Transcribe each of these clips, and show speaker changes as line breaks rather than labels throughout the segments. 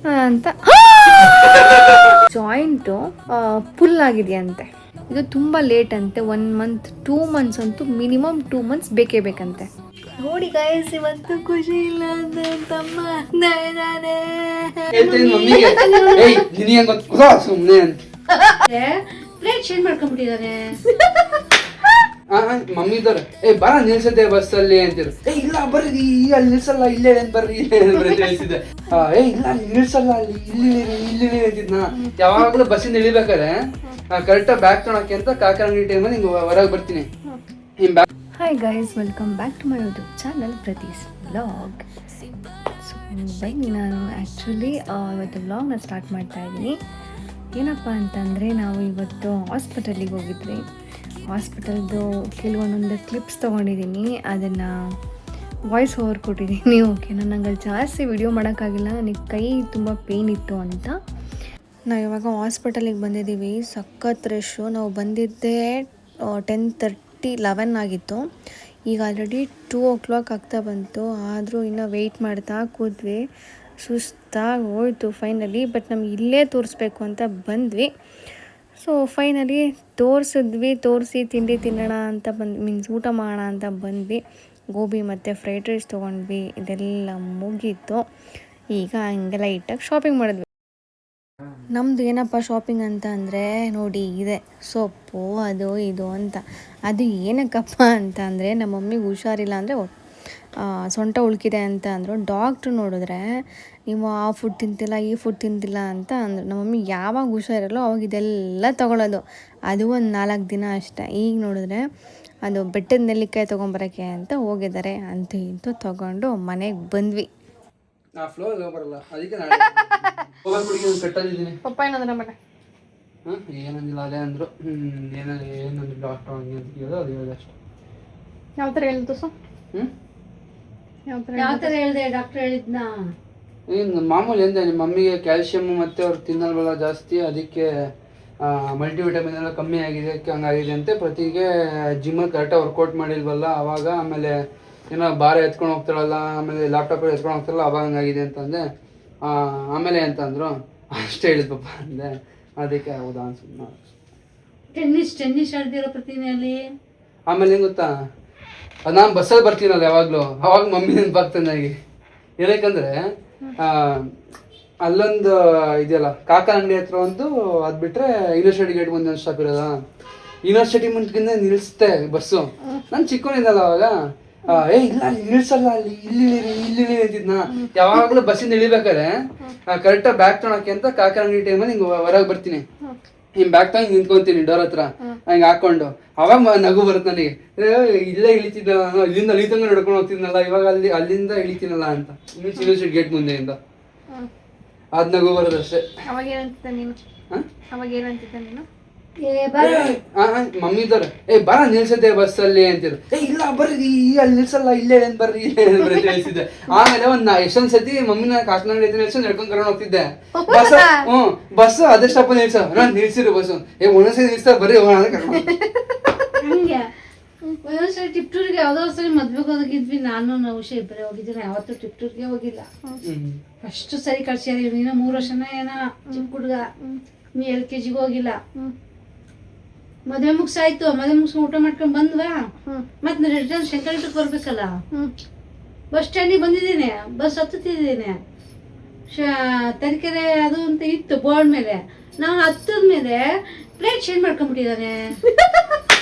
ಅಂತ joint full ಆಗಿದೆಯಂತೆ. ಇದು ತುಂಬ ಲೇಟ್ ಅಂತೆ, 1 ಮಂತ್ 2 ಮಂತ್ಸ್ ಅಂತೂ ಮಿನಿಮಮ್ 2 ಮಂತ್ಸ್ ಬೇಕೇ ಬೇಕಂತೆ. ನೋಡಿ ಗೈಸ್, ಇವತ್ತು ಖುಷಿ ಇಲ್ಲ ಅಂದ್ರೆ ತಮ್ಮ
ಪ್ಲೇಟ್ ಚೇಂಜ್ ಮಾಡ್ಕೊಂಡ್ಬಿಟ್ಟಿದ್ದಾನೆ.
ಮಮ್ಮಿ ಇದ್ದವ್ರೆ ಬರ ನಿಲ್ಸದೆ ಬಸ್ ಅಲ್ಲಿ ಅಂತಿರು. ಇಲ್ಲ ಬರ್ರಿ ಅಲ್ಲಿ ನಿಲ್ಸಲ್ಲ, ಇಲ್ಲೇ ಬರ್ರಿ ಇಲ್ಲೇ ತಿಳಿಸಿದೆ. ಇಲ್ಲ ನಿಲ್ಸಲ್ಲ, ಅಲ್ಲಿ ಇಲ್ಲಿ ಅಂತಿದ್ನ. ಯಾವಾಗ್ಲೂ ಬಸ್ಸಿಂದ ಇಳಿಬೇಕಾದ್ರೆ ಕರೆಕ್ಟಾಗಿ ಬ್ಯಾಗ್ ತೊಗೊಳಕ್ಕೆ ಅಂತ ಕಾಕರಂಗಡಿ ಟೈಮಲ್ಲಿ ಹಿಂಗೆ ಹೊರಗೆ ಬರ್ತೀನಿ.
Hi guys, welcome back to my YouTube channel Pratees vlog. So ಬನ್ನಿ, ನಾನು ಆ್ಯಕ್ಚುಲಿ ಇವತ್ತು ವ್ಲಾಗ್ನ ಸ್ಟಾರ್ಟ್ ಮಾಡ್ತಾ ಇದ್ದೀನಿ. ಏನಪ್ಪ ಅಂತಂದರೆ, ನಾವು ಇವತ್ತು ಹಾಸ್ಪಿಟಲಿಗೆ ಹೋಗಿದ್ವಿ. ಹಾಸ್ಪಿಟಲ್ದು ಕೆಲವೊಂದೊಂದು ಕ್ಲಿಪ್ಸ್ ತೊಗೊಂಡಿದ್ದೀನಿ, ಅದನ್ನು ವಾಯ್ಸ್ ಓವರ್ ಕೊಟ್ಟಿದ್ದೀನಿ. ಓಕೆನಾ, ನಂಗೆ ಅಲ್ಲಿ ಜಾಸ್ತಿ ವಿಡಿಯೋ ಮಾಡೋಕ್ಕಾಗಿಲ್ಲ, ನನಗೆ ಕೈ ತುಂಬ ಪೇಯ್ನ್ ಇತ್ತು ಅಂತ. ನಾವು ಇವಾಗ ಹಾಸ್ಪಿಟಲಿಗೆ ಬಂದಿದ್ದೀವಿ. ಸಖತ್ ರಶ್ಶು. ನಾವು ಬಂದಿದ್ದೇ 10:30, 11 ಆಗಿತ್ತು. ಈಗ ಆಲ್ರೆಡಿ 2 o'clock ಆಗ್ತಾ ಬಂತು. ಆದರೂ ಇನ್ನೂ ವೆಯ್ಟ್ ಮಾಡ್ತಾ ಕೂತ್ವಿ. ಸುಸ್ತಾಗಿ ಹೋಯ್ತು ಫೈನಲಿ. ಬಟ್ ನಮ್ಗೆ ಇಲ್ಲೇ ತೋರಿಸ್ಬೇಕು ಅಂತ ಬಂದ್ವಿ. ಸೊ ಫೈನಲಿ ತೋರಿಸಿ ತಿಂಡಿ ತಿನ್ನೋಣ ಅಂತ ಮೀನ್ಸ್ ಊಟ ಮಾಡೋಣ ಅಂತ ಬಂದ್ವಿ. ಗೋಬಿ ಮತ್ತು ಫ್ರೈಡ್ ರೈಸ್ ತೊಗೊಂಡ್ವಿ. ಇದೆಲ್ಲ ಮುಗೀತು. ಈಗ ಹಂಗೆ ಲೈಟಾಗಿ ಶಾಪಿಂಗ್ ಮಾಡಿದ್ವಿ. ನಮ್ಮದು ಏನಪ್ಪ ಶಾಪಿಂಗ್ ಅಂತ ಅಂದರೆ, ನೋಡಿ ಇದೆ ಸೊಪ್ಪು ಅದು ಇದು ಅಂತ. ಅದು ಏನಕ್ಕಪ್ಪ ಅಂತ ಅಂದರೆ, ನಮ್ಮ ಮಮ್ಮಿಗೆ ಹುಷಾರಿಲ್ಲ ಅಂದರೆ ಸೊಂಟ ಉಳ್ಕಿದೆ ಅಂತ ಅಂದರು. ಡಾಕ್ಟ್ರು ನೋಡಿದ್ರೆ ನೀವು ಆ ಫುಡ್ ತಿಂತಿಲ್ಲ, ಈ ಫುಡ್ ತಿಂತಿಲ್ಲ ಅಂತ ಅಂದರು. ನಮ್ಮ ಮಮ್ಮಿ ಯಾವಾಗ ಹುಷಾರಿರಲ್ಲೋ ಅವಾಗ ಇದೆಲ್ಲ ತೊಗೊಳೋದು. ಅದು ಒಂದು 4 ದಿನ ಅಷ್ಟೇ. ಈಗ ನೋಡಿದ್ರೆ ಅದು ಬೆಟ್ಟದ ನೆಲ್ಲಿಕಾಯಿ ತೊಗೊಂಬರೋಕ್ಕೆ ಅಂತ ಹೋಗಿದ್ದಾರೆ. ಅಂತೂ ಇಂತೂ ತೊಗೊಂಡು ಮನೆಗೆ ಬಂದ್ವಿ. ಪಪ್ಪ ಏನಂದ್ರೆ ಮೇಲೆ
ಏನಂದಿಲ್ಲ, ಅದೇ ಅಂದ್ರು. ಏನಂದ್ರೆ ಡಾಕ್ಟರ್ ಅದು ಅಷ್ಟೇ.
ಯಾವ ಥರ ಹೇಳಿದ್ದು ಸೊ?
ಯಾವ ಥರ ಹೇಳಿದೆ ಡಾಕ್ಟರ್ ಹೇಳಿದ್ನಾ?
ಏನು ಮಾಮೂಲಿ ಎಂದ, ನಿಮ್ಮ ಮಮ್ಮಿಗೆ ಕ್ಯಾಲ್ಶಿಯಮ್ ಮತ್ತು ಅವ್ರು ತಿನ್ನಲ್ವಲ್ಲ ಜಾಸ್ತಿ, ಅದಕ್ಕೆ ಮಲ್ಟಿವಿಟಮಿನ್ ಎಲ್ಲ ಕಮ್ಮಿ ಆಗಿದೆ, ಹಂಗಾಗಿದೆ ಅಂತೆ. ಪ್ರತಿಗೆ ಜಿಮ್ಮಲ್ಲಿ ಕರೆಕ್ಟಾಗಿ ವರ್ಕೌಟ್ ಮಾಡಿಲ್ವಲ್ಲ ಅವಾಗ, ಆಮೇಲೆ ಏನೋ ಭಾರ ಎತ್ಕೊಂಡು ಹೋಗ್ತಾರಲ್ಲ, ಆಮೇಲೆ ಲ್ಯಾಪ್ಟಾಪಲ್ಲಿ ಎತ್ಕೊಂಡು ಹೋಗ್ತಾರಲ್ಲ ಅವಾಗ ಹಂಗಾಗಿದೆ ಅಂತಂದೆ. ಆಮೇಲೆ ಅಂತ ಅಂದರು. ಅಷ್ಟೇ ಹೇಳಿದ್ ಪಪ್ಪ ಅಂದೆ. ಅದಕ್ಕೆ ಹೌದಾ ಅನ್ಸುತ್ತೆ.
ಟೆನ್ನಿಸ್ ಆಡ್ದಿರೋ ಪ್ರತಿನಲ್ಲಿ.
ಆಮೇಲೆ ಏನು ಗೊತ್ತಾ, ನಾನು ಬಸ್ಸಲ್ಲಿ ಬರ್ತೀನಲ್ಲ ಯಾವಾಗಲೂ, ಅವಾಗ ಮಮ್ಮಿ ನೆನಪಾಗ್ತದೆ ನನಗೆ. ಏನಕ್ಕಂದರೆ ಅಲ್ಲೊಂದು ಇದೆಯಲ್ಲ ಕಾಕನ ಅಂಗಡಿ ಹತ್ರ ಒಂದು, ಅದು ಬಿಟ್ಟರೆ ಯೂನಿವರ್ಸಿಟಿ ಗೇಟ್ ಮುಂದೆ ಒಂದು ಸ್ಟಾಪ್ ಇರೋದ. ಯೂನಿವರ್ಸಿಟಿ ಮುಂದ್ಕಿಂತ ನಿಲ್ಲಿಸುತ್ತೆ ಬಸ್ಸು. ನಾನು ಚಿಕ್ಕವನಿದ್ದಲ್ಲ ಅವಾಗ, ಇಲ್ಲ ಅಲ್ಲಿ ನಿಲ್ಸಲ್ಲ, ಅಲ್ಲಿ ಇಲ್ಲಿ ಅಂತಿದ್ನ. ಯಾವಾಗಲೂ ಬಸ್ಸಿಂದ ಇಳಿಬೇಕಾದ್ರೆ ಕರೆಕ್ಟಾಗಿ ಬ್ಯಾಗ್ ತೊಗೊಳಕ್ಕೆ ಅಂತ ಕಾಕರಂಗಡಿ ಟೈಮಲ್ಲಿ ಹಿಂಗೆ ಹೊರಗೆ ಬರ್ತೀನಿ. ಹಿಂಗೆ ಬ್ಯಾಗ್ ತಗೊಂಡು ನಿಂತ್ಕೊಂತೀನಿ ಡೋರ್ ಹತ್ರ ಹಿಂಗೆ ಹಾಕೊಂಡು. ಅವಾಗ ನಗು ಬರುತ್ತೆ ನನಗೆ. ಇಲ್ಲೇ ಇಳಿತಿದ್ದಲ್ಲ ನಾನು, ಇಲ್ಲಿಂದ ಅಳಿತಂಗ ನಡ್ಕೊಂಡು ಹೋಗ್ತಿದ್ನಲ್ಲ, ಇವಾಗ ಅಲ್ಲಿಂದ ಇಳಿತೀನಲ್ಲ ಅಂತ. ಮೀನ್ಸ್ ಯೂನಿವರ್ಸಿಟಿ ಗೇಟ್ ಮುಂದೆಯಿಂದ ಅದು ನಗು ಬರೋದಷ್ಟೇ.
ಅವಾಗ ಏನಂತಿದ್ದ ನೀನು?
ಮಮ್ಮಿ ಇದ್ದವ್ರೆ ಬರ ನಿಲ್ಸದೆ ಬಸ್ಸಲ್ಲಿ ಅಂತಿರು. ಇಲ್ಲ ಬರ್ರಿ ಅಲ್ಲಿ ನಿಲ್ಸಲ್ಲ, ಇಲ್ಲೇ ಬರ್ರಿ ಇಲ್ಲೇ ತಿಳಿಸಿದ್ದೆ. ಆಮೇಲೆ ಒಂದು ಎಷ್ಟೊಂದ್ ಸತಿ ಮಮ್ಮಿನ ಕಾಶ್ಮೀರ ನಿಲ್ಸೋ ನಡ್ಕೊಂಡು ಕರ್ಕೊಂಡು ಹೋಗ್ತಿದ್ದೆ. ಬಸ್ ಅದೇ ಸ್ಟಾಪ್ ನಿಲ್ಸ ನಿಲ್ಸಿರು ಬಸ್ಸು. ಒಂದೊಂದ್ಸರಿ ನಿಲ್ಸ್ತಾ ಬರ್ರಿ ಹೋಗೋಣ ಕರ್ಕೊಂಡು.
ಹಂಗೆ ಒಂದೊಂದ್ಸರಿ ಟಿಪ್ಟೂರ್ಗೆ ಯಾವ್ದೋ ಸರಿ ಮದ್ವೆಗೆ ಹೋಗಿದ್ವಿ. ನಾನು ನೌಷ ಇಬ್ಬರೇ ಹೋಗಿದ್ದೀನಿ. ಯಾವತ್ತೂ ಟಿಪ್ಟೂರ್ಗೆ ಹೋಗಿಲ್ಲ. ಫಸ್ಟ್ ಸರಿ ಕಳ್ಸ್ಯಾರ. ನೀನು 3 ವರ್ಷನ ಏನೋ ಚಿಕ್ಕ ಹುಡುಗ, ನೀ LKG ಹೋಗಿಲ್ಲ. ಮದುವೆ ಮುಗಿಸಾಯ್ತು. ಮದುವೆ ಮುಗಿಸ್ಕೊಂಡು ಊಟ ಮಾಡ್ಕೊಂಡು ಬಂದ್ವಾ, ಮತ್ತೆ ರಿಟರ್ನ್ ಶಂಕರಘಟ್ಟಕ್ಕೆ ಬರ್ಬೇಕಲ್ಲ, ಬಸ್ ಸ್ಟ್ಯಾಂಡಿಗೆ ಬಂದಿದ್ದೀನಿ. ಬಸ್ ಹತ್ತುತ್ತಿದ್ದೀನಿ. ತರೀಕೆರೆ ಅದು ಅಂತ ಇತ್ತು ಬೋರ್ಡ್ ಮೇಲೆ. ನಾವು ಹತ್ತದ ಮೇಲೆ ಪ್ಲೇಟ್ ಚೇಂಜ್ ಮಾಡ್ಕೊಂಡ್ಬಿಟ್ಟಿದ್ದಾನೆ.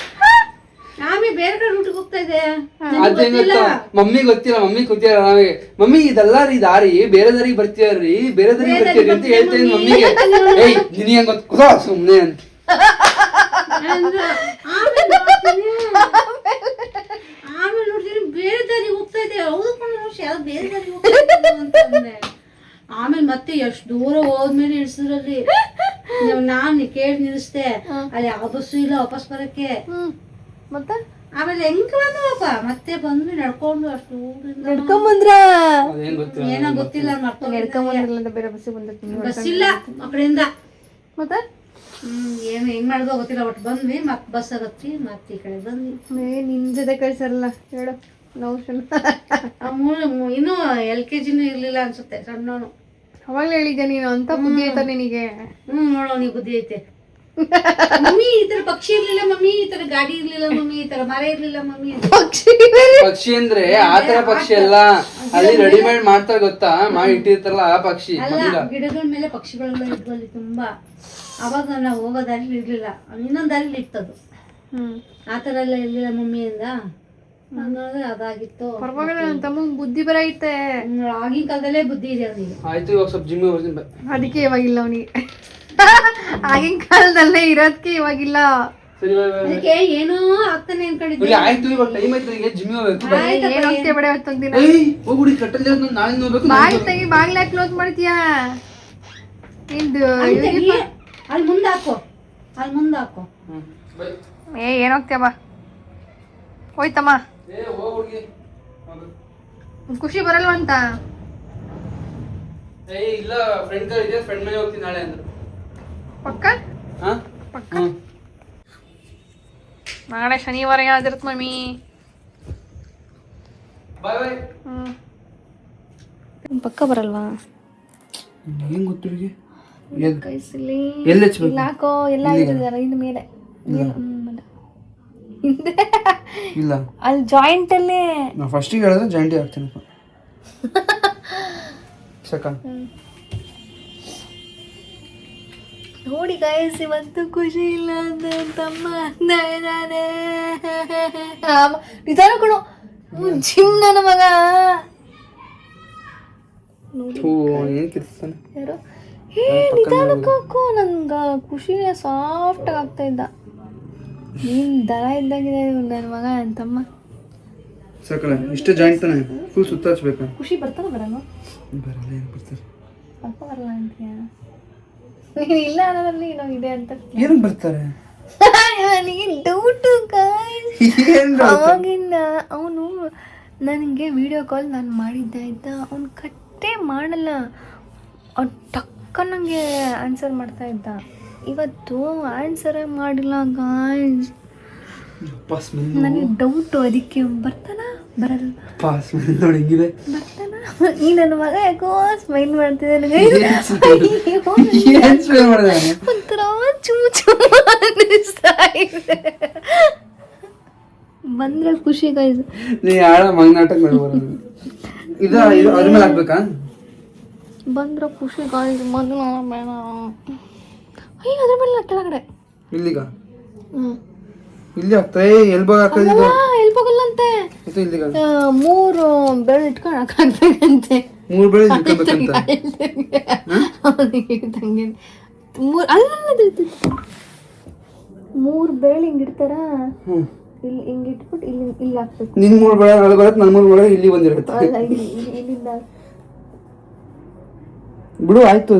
ಆಮೇಲೆ ಬೇರೆ ಕಡೆ ಊಟಕ್ಕೆ ಹೋಗ್ತಾ ಇದೆ.
ಮಮ್ಮಿ ಗೊತ್ತಿಲ್ಲ ನಾವೇ, ಮಮ್ಮಿ ಇದೆಲ್ಲ ರೀ ದಾರಿ, ಬೇರೆ ದಾರಿಗೆ ಬರ್ತೀವ್ರಿ, ಬೇರೆ ದಾರಿಗೆ ಬರ್ತೀವ್ರಿ ಅಂತ ಹೇಳ್ತಾ ಇದ್ದೀನಿ ಮಮ್ಮಿಗೆ. ನಿನಗೆ ಗೊತ್ತ ಸುಮ್ಮನೆ ಅಂತ.
ಆಮೇಲೆ ನೋಡ್ತೀನಿ ಬೇರೆ ದಾರಿಗೆ ಹೋಗ್ತಾ ಇದೆ. ಹೌದು ಯಾವ್ದು ಬೇರೆ ದಾರಿಗೆ ಹೋಗ್ತಾ ಅಂತಂದ್ರೆ, ಆಮೇಲೆ ಮತ್ತೆ ಎಷ್ಟು ದೂರ ಹೋದ್ಮೇಲೆ ಇಳಿಸಿದ್ರಲ್ಲಿ ನಾನು ಕೇಳಿ ನಿಲ್ಲಿಸ್ದೆ. ಅಲ್ಲಿ ಯಾವ ಬಸ್ಸು ಇಲ್ಲ ವಾಪಸ್ ಬರಕ್ಕೆ.
ಮತ್ತೆ
ಆಮೇಲೆ ಹೆಂಗ್ ಬಂದ್ವಪ್ಪ, ಮತ್ತೆ ಬಂದ್ವಿ ನಡ್ಕೊಂಡು. ಅಷ್ಟು
ನಡ್ಕೊಂಬಂದ್ರ
ಏನೋ ಗೊತ್ತಿಲ್ಲ,
ಬೇರೆ ಬಸ್
ಇಲ್ಲ ಆ ಕಡೆಯಿಂದ.
ಮತ್ತೆ
ಏನು ಹೆಂಗ್ ಮಾಡಿದ್ವೋ ಗೊತ್ತಿಲ್ಲ. ಒಟ್ಟು ಬಂದ್ವಿ, ಮತ್ತೆ ಬಸ್ ಹತ್ತಿ ಮತ್ತೆ ಈ ಕಡೆ ಬಂದ್ವಿ.
ನಿನ್ ಜೊತೆ ಕಳ್ಸಾರಲ್ಲ ಹೇಳು.
ಇನ್ನೂ LKG ಇರ್ಲಿಲ್ಲ ಅನ್ಸುತ್ತೆ, ಸಣ್ಣವನು.
ಅವಾಗಲೇ ಹೇಳಿದ್ದೆ ನೀನು ಅಂತ ಬುದ್ಧಿ ಆಯ್ತಾ ನಿನಗೆ?
ನೋಡೋ ನೀ ಬುದ್ಧಿ ಐತೆ. ಮಮ್ಮಿ ಈ ತರ ಪಕ್ಷಿ ಇರ್ಲಿಲ್ಲ ಮಮ್ಮಿ, ಈ ತರ ಗಾಡಿ ಇರ್ಲಿಲ್ಲ ಮಮ್ಮಿ, ಈ ತರ ಮರ ಇರ್ಲಿಲ್ಲ ಮಮ್ಮಿ.
ಪಕ್ಷಿ ಅಂದ್ರೆ ಆತರ ಪಕ್ಷಿ ಅಲ್ಲ, ಅಲ್ಲಿ ರೆಡಿಮೇಡ್ ಮಾಡ್ತಾರೆ ಗೊತ್ತಾ, ಮಾಡಿ ಇಟ್ಟಿರ್ತಾರಲ್ಲ ಆ ಪಕ್ಷಿ.
ಅಲ್ಲ, ಗಿಡಗಳ ಮೇಲೆ ಪಕ್ಷಿಗಳೆಲ್ಲ ಇದ್ವು ಅಲ್ಲಿ ತುಂಬಾ. ಅವಾಗ ನಾವು ಹೋಗೋ ದಾರಿಲಿ ಇರ್ಲಿಲ್ಲ, ಇನ್ನೊಂದ್ ದಾರಿಲಿ ಇರ್ತದು. ಆತರ ಎಲ್ಲ ಇರ್ಲಿಲ್ಲ ಮಮ್ಮಿ ಅಂದ. ಹಂಗಾದ್ರೆ ಅದಾಗಿತ್ತು.
ಪರವಾಗಿಲ್ಲ, ನನ್ನ ತಮ್ಮಂಗ್ ಬುದ್ಧಿ ಬರೈತೆ.
ಆಗಿನ ಕಾಲದಲ್ಲೇ ಬುದ್ಧಿ ಇದೆ ಅವನಿಗೆ.
ಆಯ್ತು, ಇವಾಗ ಸ್ವಲ್ಪ ಜಿಮ್ ಬರ್ತೀನಿ.
ಅದಕ್ಕೆ ಇವಾಗಿಲ್ಲ ಅವನಿಗೆ. ಆಗಿನ ಕಾಲದಲ್ಲೇ ಇರೋದಕ್ಕೆ ಇವಾಗಿಲ್ಲ.
ಸರಿ
ಅದಕ್ಕೆ ಏನೋ ಆಗ್ತಾನೆ ಅನ್ಕೊಂಡಿದ್ದೆ.
ಆಯ್ತು, ಇವಾಗ ಟೈಮ್ ಆಯ್ತು, ನನಗೆ ಜಿಮ್ ಹೋಗ್ಬೇಕು.
ಏನ್ ಹೋಗ್ತೀಯ ಬೇಡ ಹೊತ್ತೊಂದಿನ.
ಹೋಗ್ಬಿಡಿ, ಕಟ್ಟಲ್ಲಿ ನಾಳೆ ಹೋಗ್ಬೇಕು.
ಬಾಯಿ ತೆಗಿ, ಬಾಗ್ಲ ಕ್ಲೋಸ್ ಮಾಡ್ತೀಯಾ? ಇದು
ಅಲ್ಲಿ ಮುಂದೆ ಹಾಕೋ, ಅಲ್ಲಿ ಮುಂದೆ ಹಾಕೋ.
ಏನ್ ಹೋಗ್ತೀಯ ಬಾ. ಹೋಯ್ತಮ್ಮ, ಖುಷಿ ಬರಲ್ವಂತ.
ಇಲ್ಲ, ಫ್ರೆಂಡ್ ಇದೆ, ಫ್ರೆಂಡ್ ಮನೆ ಹೋಗ್ತೀನಿ ನಾಳೆ ಅಂದ್ರು.
ಪಕ್ಕ ಪಕ್ಕ ನಾಳೆ ಶನಿವಾರ ಯಾವ್ದಿರತ್ ಮಮ್ಮಿ?
ಬಾಯ್ ಬಾಯ್.
ಪಕ್ಕ ಬರಲ್ವಾ?
ಏನ್ ಗೊತ್ತಿರಿಗೆ
ಕೈಸಲಿ
ಎಲ್ಲಿ ಹಚ್ಬೇಕು?
ಹಾಕೋ, ಎಲ್ಲ ಇಟ್ಟಿದ್ದಾರೆ ಇನ್ನು ಮೇಲೆ.
ಇಲ್ಲ,
ಅಲ್ಲಿ ಜಾಯಿಂಟ್ ಅಲ್ಲಿ
ನಾ ಫಸ್ಟಿಗೆ ಹೇಳಿದ್ರೆ ಜಾಯಿಂಟಿ ಹಾಕ್ತೀನಿ.
ನೋಡಿ ಗೈಸ್, ಇವತ್ತು ಖುಷಿ ಇಲ್ಲ ಅಂದ್ರೆ ತಮ್ಮ ನಿಧಾನ ಕೊಡು. ಜಿಮ್ ನನ್ನ ಮಗ ಯಾರು? ನಿಧಾನಕ್ಕೆ ಹಾಕು. ನನ್ಗ ಖುಷಿನೇ ಸಾಫ್ಟ್ ಆಗ್ತಾ ಇದ್ದ. ನೀನ್ ದರ ಇದ್ದಾಗಿದೆ ನನ್ನ ಮಗ ನನ್ನ ತಮ್ಮ.
ಸಾಕಲ್ಲ, ಇಷ್ಟೇ ಜಾಯಿಂಟ್ ತಾನೆ, ಫುಲ್ ಸುತ್ತ ಹಚ್ಬೇಕಾ?
ಖುಷಿ ಬರ್ತಾನ ಬರಲ್ಲ?
ಬರಲ್ಲ, ಏನು ಬರ್ತಾರೆ?
ಅಪ್ಪ ಬರಲ್ಲ ಅಂತೀಯ? ನೀನು ಇಲ್ಲ ಅನ್ನೋದ್ರಲ್ಲಿ ಏನೋ ಇದೆ ಅಂತ.
ಏನಕ್ಕೆ ಬರ್ತಾರೆ?
ನನಗೆ ಡೌಟು ಅವಾಗಿಂದ. ಅವನು ನನಗೆ ವಿಡಿಯೋ ಕಾಲ್ ನಾನು ಮಾಡಿದ್ದೆ ಆಯ್ತಾ, ಅವ್ನು ಕಟ್ಟೆ ಮಾಡಲ್ಲ, ಅವ್ನು ಟಕ್ಕ ನನಗೆ ಆನ್ಸರ್ ಮಾಡ್ತಾ ಇದ್ದ. ಇವತ್ತು ಆನ್ಸರೇ ಮಾಡಿಲ್ಲ ಗಾಯ್ಸ್. ನನಗೆ ಡೌಟು, ಅದಕ್ಕೆ ಬರ್ತಾನ ಬರಲ್ಲ ಬರ್ತಾನ. ಈ ನನ್ನ ಮಗ ಯಾಕೋ ಸ್ಮೈಲ್ ಮಾಡ್ತಿದ್ದಾನೆ, ಒಂಥರ ಚೂಚು ಅನ್ನಿಸ್ತಾ ಇದೆ. ಬಂದ್ರೆ ಖುಷಿ ಗಾಯ್ಸ್.
ನೀ ಯಾರ ಮಂಗ್ನಾಟಕ ಇದು ಅದ್ರ ಮೇಲೆ ಹಾಕ್ಬೇಕಾ?
ಬಂದ್ರೆ ಖುಷಿ ಗಾಯ್ಸ್. ಮೊದಲು ಬೇಡ. ಅಯ್ಯ, ಅದ್ರ ಮೇಲೆ ಕೆಳಗಡೆ
ಇಲ್ಲಿಗ ಇಲ್ಲಿ ಆಗ್ತಾಯಿ ಎಲ್ಬೋ ಹಾಕೋದಿಲ್ಲ.
ಎಲ್ಬೋಗಲ್ಲಂತೆ.
ಇಲ್ಲಿಗ
3 ಬೆರಳು ಇಟ್ಕೊಂಡು ಹಾಕಬೇಕಂತೆ.
3 ಬೆರಳು ಇಟ್ಕೋಬೇಕಂತ.
ತಂಗೆ 3 ಬೆರಳು ಹಿಂಗ್ ಇಡ್ತಾರ, ಇಲ್ಲಿ ಹಿಂಗ್ ಇಟ್ಬಿಟ್ಟು ಇಲ್ಲಿ ಹಾಕ್ಬೇಕು.
ನಿನ್ 3 ಬೆರಳು ಅಲ್ಲಿ ಬರುತ್ತೆ, ನನ್ನ 3 ಬೆರಳು ಇಲ್ಲಿ ಬಂದಿರುತ್ತೆ.
ಅಲ್ಲ, ಇಲ್ಲಿಂದ
ಬಿಡು, ಆಯ್ತು.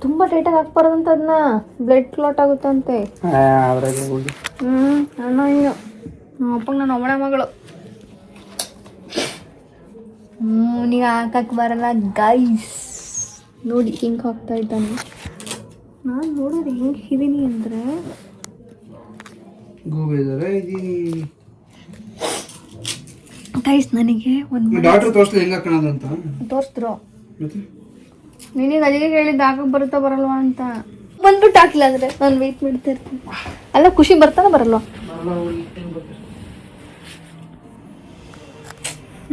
ತುಂಬಾ ಟೈಟಾಗಿ ಹಾಕ್ಬಾರ್ದಂತ, ಅದನ್ನ ಬ್ಲಡ್ ಕ್ಲಾಟ್ ಆಗುತ್ತಂತೆ. ಅಣ್ಣ ಅಯ್ಯೋ, ನಮ್ಮ ಅಪ್ಪಂಗೆ ನಾನು ಒಬ್ಬಳೆ ಮಗಳು. ನೀಗ ಹಾಕಕ್ ಬರಲ್ಲ ಗೈಸ್. ನೋಡಿ ಹಿಂಗೆ ಹಾಕ್ತಾ ಇದ್ದಾನೆ. ನಾನು ನೋಡೋದು ಹೆಂಗೆ ಇದೀನಿ ಅಂದರೆ, ಗೈಸ್ ನನಗೆ ಒಂದು
ಡಾಕ್ಟರ್ ತೋರಿಸ್ಲಿ ಹೆಂಗೆ ಹಾಕೋದು ಅಂತ
ತೋರಿಸಿದ್ರು. ನಿನಗೆ ಅದಕ್ಕೆ ಕೇಳಿದ್ದು ಹಾಕಕ್ಕೆ ಬರುತ್ತಾ ಬರಲ್ವಾ ಅಂತ. ಬಂದ್ಬಿಟ್ಟು ಹಾಕಿಲ್ಲ ಅಂದರೆ ನಾನು ವೆಯ್ಟ್ ಮಾಡ್ತಾ ಇರ್ತೀನಿ. ಅಲ್ಲ, ಖುಷಿ ಬರ್ತಾನೆ ಬರಲ್ವಾ?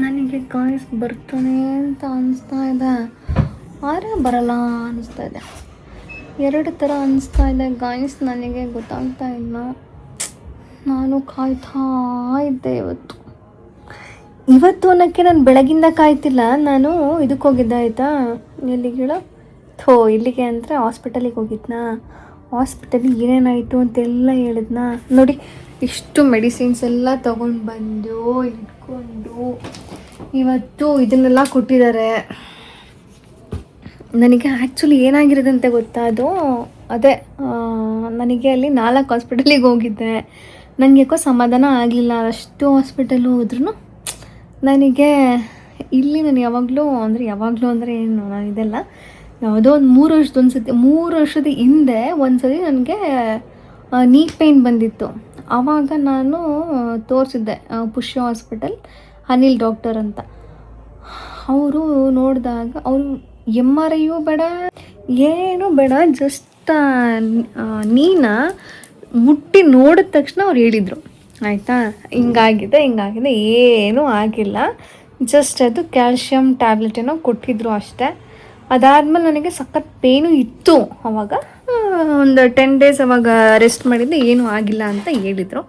ನನಗೆ ಗಾಯ್ಸ್ ಬರ್ತಾನೆ ಅಂತ ಅನಿಸ್ತಾ ಇದೆ, ಆದರೆ ಬರಲ್ಲ ಅನ್ನಿಸ್ತಾ ಇದೆ. 2 ಥರ ಅನಿಸ್ತಾ ಇದೆ ಗಾಯ್ಸ್, ನನಗೆ ಗೊತ್ತಾಗ್ತಾ ಇಲ್ಲ. ನಾನು ಕಾಯ್ತಾ ಇದ್ದೆ ಇವತ್ತು ಅನ್ನೋಕ್ಕೆ ನಾನು ಬೆಳಗಿಂದ ಕಾಯ್ತಿಲ್ಲ. ನಾನು ಇದಕ್ಕೆ ಹೋಗಿದ್ದೆ ಆಯಿತಾ, ಎಲ್ಲಿಗೆ ಹೇಳೋ ಇಲ್ಲಿಗೆ ಅಂದರೆ ಹಾಸ್ಪಿಟಲಿಗೆ ಹೋಗಿದ್ನಾ. ಹಾಸ್ಪಿಟಲಿಗೆ ಏನೇನಾಯಿತು ಅಂತೆಲ್ಲ ಹೇಳಿದ್ನಾ. ನೋಡಿ, ಇಷ್ಟು ಮೆಡಿಸಿನ್ಸ್ ಎಲ್ಲ ತೊಗೊಂಡು ಬಂದು ಇಟ್ಕೊಂಡು ಇವತ್ತು ಇದನ್ನೆಲ್ಲ ಕೊಟ್ಟಿದ್ದಾರೆ ನನಗೆ. ಆ್ಯಕ್ಚುಲಿ ಏನಾಗಿರೋದಂತೆ ಗೊತ್ತಾ, ಅದು ಅದೇ ನನಗೆ ಅಲ್ಲಿ 4 ಹಾಸ್ಪಿಟಲಿಗೆ ಹೋಗಿದ್ದೆ. ನನಗೆ ಯಾಕೋ ಸಮಾಧಾನ ಆಗಲಿಲ್ಲ. ಅಷ್ಟು ಹಾಸ್ಪಿಟಲ್ ಹೋದ್ರೂ ನನಗೆ ಇಲ್ಲಿ ನಾನು ಯಾವಾಗಲೂ ಅಂದರೆ ಏನು, ನಾನು ಇದೆಲ್ಲ ಯಾವುದೋ ಒಂದು 3 ವರ್ಷದ ಹಿಂದೆ ಒಂದು ಸರಿ ನನಗೆ ನೀ ಪೇಯ್ನ್ ಬಂದಿತ್ತು. ಆವಾಗ ನಾನು ತೋರಿಸಿದ್ದೆ ಪುಷ್ಯ ಹಾಸ್ಪಿಟಲ್, ಅನಿಲ್ ಡಾಕ್ಟರ್ ಅಂತ. ಅವರು ನೋಡಿದಾಗ ಅವರು MRI ಬೇಡ, ಏನೂ ಬೇಡ, ಜಸ್ಟ್ ನೀನ ಮುಟ್ಟಿ ನೋಡಿದ ತಕ್ಷಣ ಅವ್ರು ಹೇಳಿದರು, ಆಯಿತಾ, ಹಿಂಗಾಗಿದೆ ಏನೂ ಆಗಿಲ್ಲ, ಜಸ್ಟ್ ಅದು ಕ್ಯಾಲ್ಶಿಯಂ ಟ್ಯಾಬ್ಲೆಟ್ ಏನೋ ಕೊಟ್ಟಿದ್ರು ಅಷ್ಟೇ. ಅದಾದಮೇಲೆ ನನಗೆ ಸಖತ್ ಪೇನು ಇತ್ತು ಅವಾಗ, ಒಂದು 10 days ಅವಾಗ ರೆಸ್ಟ್ ಮಾಡಿದ್ದೆ, ಏನೂ ಆಗಿಲ್ಲ ಅಂತ ಹೇಳಿದರು.